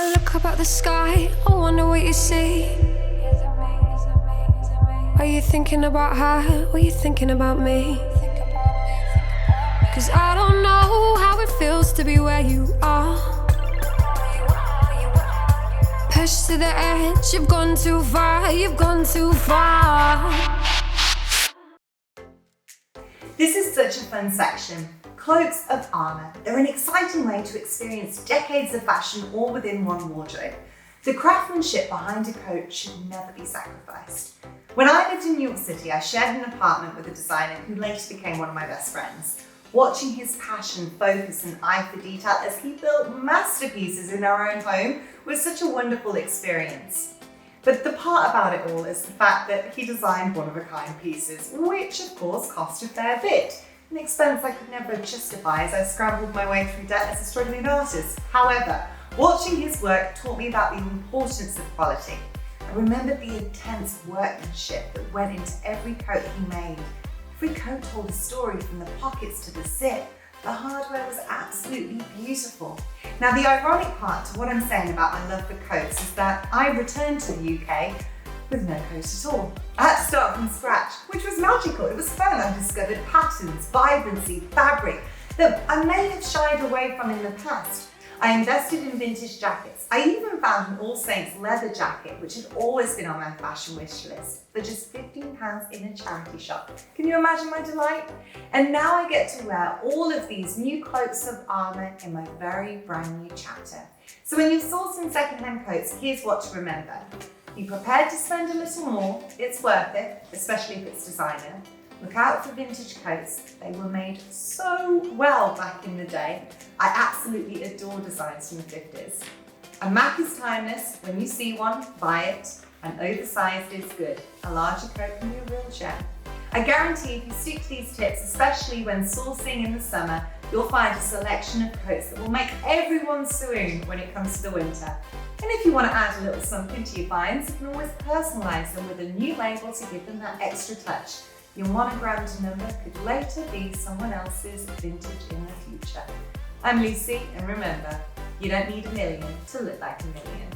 I look up at the sky, I wonder what you see. Are you thinking about her, or are you thinking about me? 'Cause I don't know how it feels to be where you are. Pushed to the edge, you've gone too far, you've gone too far. This is such a fun section. Cloaks of armour. They're an exciting way to experience decades of fashion all within one wardrobe. The craftsmanship behind a coat should never be sacrificed. When I lived in New York City, I shared an apartment with a designer who later became one of my best friends. Watching his passion, focus and eye for detail as he built masterpieces in our own home was such a wonderful experience. But the part about it all is the fact that he designed one-of-a-kind pieces, which of course cost a fair bit. An expense I could never justify as I scrambled my way through debt as a struggling artist. However, watching his work taught me about the importance of quality. I remembered the intense workmanship that went into every coat he made. Every coat told a story from the pockets to the zip. The hardware was absolutely beautiful. Now, the ironic part to what I'm saying about my love for coats is that I returned to the UK with no coat at all. I had to start from scratch, which was magical. It was fun. I discovered patterns, vibrancy, fabric that I may have shied away from in the past. I invested in vintage jackets. I even found an All Saints leather jacket, which had always been on my fashion wish list, for just £15 in a charity shop. Can you imagine my delight? And now I get to wear all of these new cloaks of armour in my very brand new chapter. So when you're sourcing secondhand coats, here's what to remember. Be prepared to spend a little more. It's worth it, especially if it's designer. Look out for vintage coats. They were made so well back in the day. I absolutely adore designs from the 50s. A Mac is timeless. When you see one, buy it. An oversized is good. A larger coat can be a real gem. I guarantee if you stick to these tips, especially when sourcing in the summer, you'll find a selection of coats that will make everyone swoon when it comes to the winter. And if you want to add a little something to your finds, you can always personalise them with a new label to give them that extra touch. Your monogrammed number could later be someone else's vintage in the future. I'm Lucy, and remember, you don't need a million to look like a million.